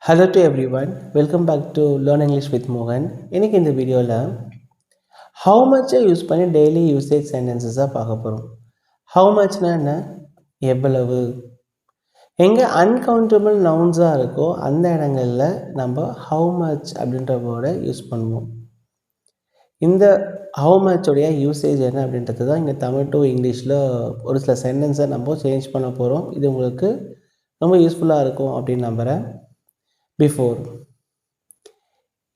Hello to everyone. Welcome back to Learn English with Mohan. இன்னைக்கு இந்த வீடியோவில் how much use பண்ணி daily usage சென்டென்சஸாக பார்க்க போகிறோம். how muchனா என்ன, எவ்வளவு. எங்கே அன்கவுண்டபிள் நவுன்ஸாக இருக்கோ அந்த இடங்களில் நம்ம how much அப்படின்ற வேர்டை யூஸ் பண்ணுவோம். இந்த how much உடைய யூசேஜ் என்ன அப்படின்றது தான் இங்கே தமிழ் டு இங்கிலீஷில் ஒரு சில சென்டென்ஸை நம்ம சேஞ்ச் பண்ண போகிறோம். இது உங்களுக்கு ரொம்ப யூஸ்ஃபுல்லாக இருக்கும் அப்படின்னு நம்புகிறேன். பிஃபோர்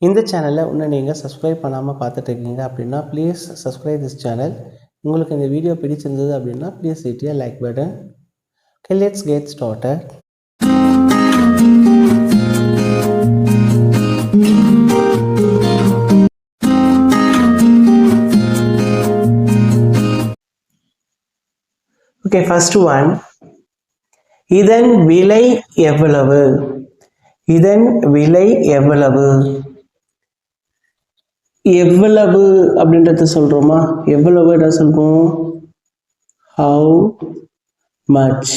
இந்த சேனலில் இன்னும் நீங்கள் சப்ஸ்கிரைப் பண்ணாமல் பார்த்துட்ருக்கீங்க அப்படின்னா ப்ளீஸ் சப்ஸ்கிரைப் திஸ் சேனல். உங்களுக்கு இந்த வீடியோ பிடிச்சிருந்தது அப்படின்னா please hit a like button. Okay, let's get started. Okay, first one, இதன் விலை எவ்வளவு? இதன் விலை எவ்வளவு? எவ்வளவு அப்படின்றத சொல்றோமா? எவ்வளவு என்ன சொல்றோம்? how much.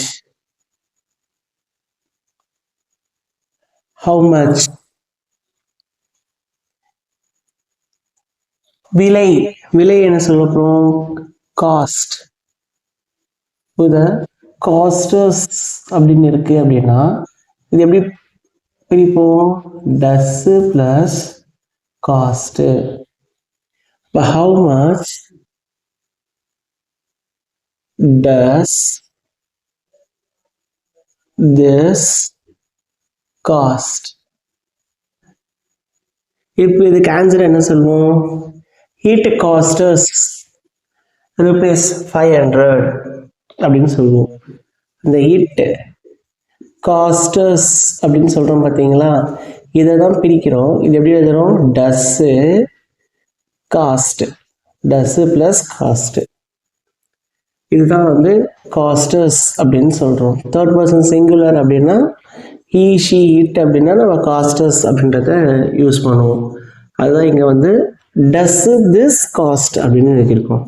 how much. விலை, விலை என்ன சொல்றோம்? காஸ்ட். இந்த காஸ்டஸ் அப்படின்னு இருக்கு அப்படின்னா இது எப்படி பிரிப்போம்? டஸ் பிளஸ் காஸ்ட். இப்போ how much does this cost? இப்போ இதுக்கு ஆன்சர் என்ன சொல்லுவோம்? it cost us rupees 500 அப்படின்னு சொல்லுவோம். இந்த it cost us அப்படின்னு சொல்கிறோம் பார்த்தீங்களா? இதை தான் பிரிக்கிறோம். இது எப்படி எழுதுகிறோம்? Does cast. Does plus cast. இதுதான் வந்து காஸ்டஸ் அப்படின்னு சொல்கிறோம். தேர்ட் பர்சன் சிங்குலர் அப்படின்னா he she it அப்படின்னா நம்ம காஸ்டஸ் அப்படின்றத யூஸ் பண்ணுவோம். அதுதான் இங்கே வந்து டஸ் திஸ் காஸ்ட் அப்படின்னு எழுதியிருக்கோம்.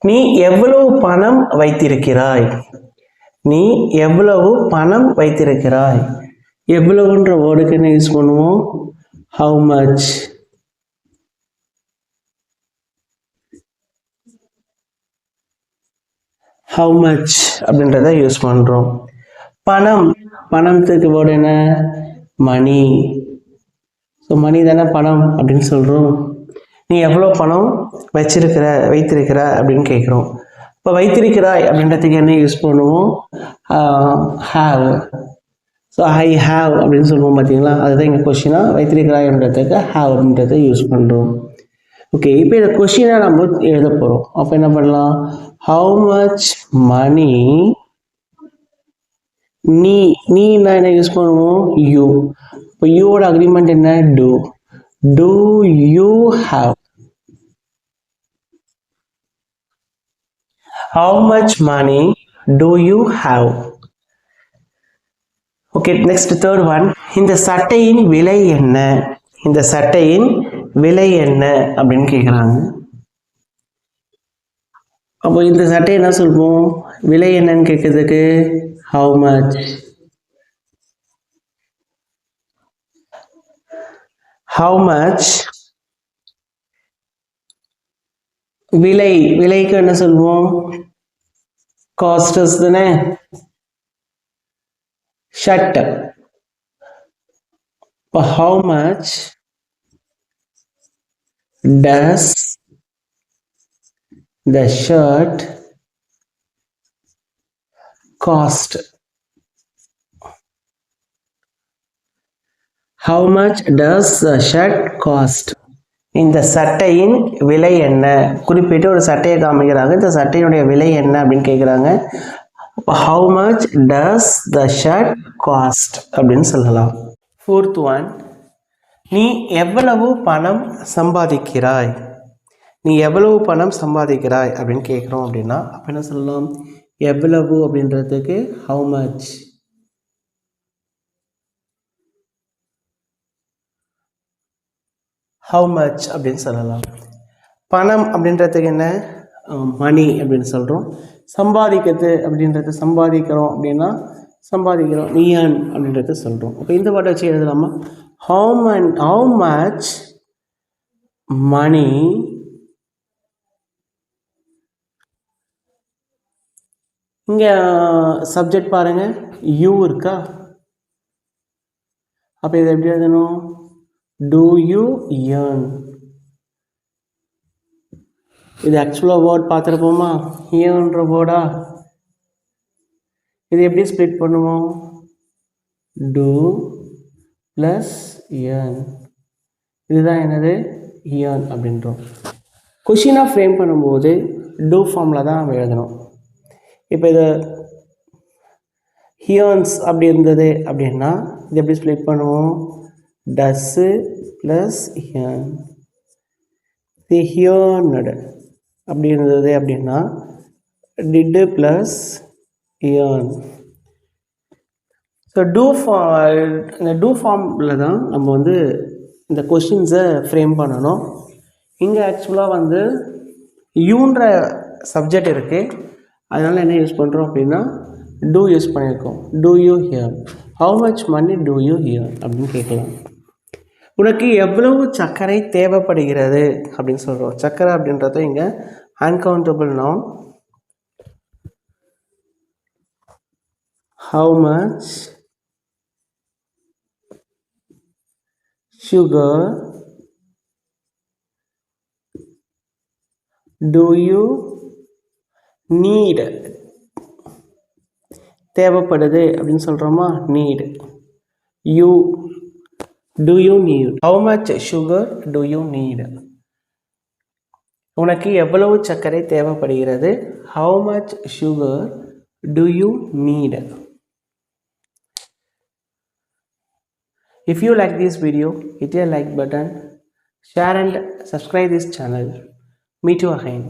நீ எவ்வளவு பணம் வைத்திருக்கிறாய்? நீ எவ்வளவு பணம் வைத்திருக்கிறாய்? எவ்வளவுன்ற வேர்டுக்கு என்ன யூஸ் பண்ணுவோம்? how much. how much அப்படின்றத யூஸ் பண்ணுறோம். பணம், பணத்துக்கு வேர்டு என்ன? மணி. ஸோ மணி தானே பணம் அப்படின்னு சொல்கிறோம். நீ எவ்வளோ பணம் வைத்திருக்கிற அப்படின்னு கேட்குறோம். இப்போ வைத்திருக்கிறாய் அப்படின்றதுக்கு என்ன யூஸ் பண்ணுவோம்? have. ஸோ ஐ ஹாவ் அப்படின்னு சொல்லுவோம் பார்த்தீங்களா? அதுதான் இங்கே கொஷினாக வைத்திருக்கிறாய்ன்றதுக்கு ஹாவ் அப்படின்றத யூஸ் பண்ணுறோம். ஓகே, இப்போ இந்த கொஷினை நம்ம எழுத போகிறோம். அப்போ என்ன பண்ணலாம்? ஹவு மச் மணி நீனா என்ன யூஸ் பண்ணுவோம்? யூ. இப்போ யூவோட அக்ரிமெண்ட் என்ன? Do you have. How much money do you have? Okay, next third one, இந்த சட்டையின் விலை என்ன? இந்த சட்டையின் விலை என்ன அப்படின்னு கேட்குறாங்க. அப்போ இந்த சட்டை என்ன சொல்வோம்? விலை என்னன்னு கேட்கறதுக்கு how much. how much விலை, விலைக்கு என்ன சொல்வோம்? காஸ்டஸ் தானே. ஷர்ட். இப்போ how much does the shirt cost? how much does the shirt cost? இந்த சட்டையின் விலை என்ன? குறிப்பிட்டு ஒரு சட்டையை காமிக்கிறாங்க. இந்த சட்டையினுடைய விலை என்ன அப்படின்னு கேட்குறாங்க. how much does the shirt cost அப்படின்னு சொல்லலாம். ஃபோர்த் ஒன், நீ எவ்வளவு பணம் சம்பாதிக்கிறாய்? நீ எவ்வளவு பணம் சம்பாதிக்கிறாய் அப்படின்னு கேட்குறோம் அப்படின்னா அப்போ என்ன சொல்லலாம்? எவ்வளவு அப்படின்றதுக்கு how much. how much அப்படின்னு சொல்லலாம். பணம் அப்படின்றதுக்கு என்ன? மணி அப்படின்னு சொல்கிறோம். சம்பாதிக்கிறது அப்படின்றது, சம்பாதிக்கிறோம் அப்படின்னா சம்பாதிக்கிறோம், நீ ஏர்ன் அப்படின்றத சொல்கிறோம். அப்போ இந்த வார்த்தை வச்சு எழுதலாமா? how much money இங்கே சப்ஜெக்ட் பாருங்கள், யூ இருக்கா? அப்போ இதை எப்படி எழுதணும்? do you earn. இது ஆக்சுவலாக வேர்ட் பார்த்துருப்போமா? ஏர்ன்ற வேர்டா? இது எப்படி ஸ்ப்ளிட் பண்ணுவோம்? do plus earn. இதுதான் என்னது? earn அப்படின்றோம். கொஷினாக ஃப்ரேம் பண்ணும்போது do ஃபார்மில் தான் நம்ம எழுதணும். இப்போ இதை earns அப்படி இருந்தது அப்படின்னா இது எப்படி ஸ்ப்ளிட் பண்ணுவோம்? does plus earn. இது earned அப்படி இருந்தது அப்படின்னா did ப்ளஸ் earn. ஸோ இந்த டூ ஃபார்மில் தான் நம்ம வந்து இந்த கொஷின்ஸை ஃப்ரேம் பண்ணணும். இங்கே ஆக்சுவலாக வந்து யூன்ற சப்ஜெக்ட் இருக்குது, அதனால் என்ன யூஸ் பண்ணுறோம் அப்படின்னா டூ யூஸ் பண்ணியிருக்கோம். Do you hear, how much money do you hear அப்படின்னு கேட்கலாம். உனக்கு எவ்வளவு சர்க்கரை தேவைப்படுகிறது அப்படின்னு சொல்கிறோம். சர்க்கரை அப்படின்றது இங்கே uncountable noun. How much sugar do you need? தேவைப்படுது அப்படின்னு சொல்கிறோமா? need. you do you need? how much sugar do you need? உனக்கு எவ்வளவு சர்க்கரை தேவைப்படுகிறது? how much sugar do you need? If you like this video, hit a like button, share and subscribe this channel. Meet you again.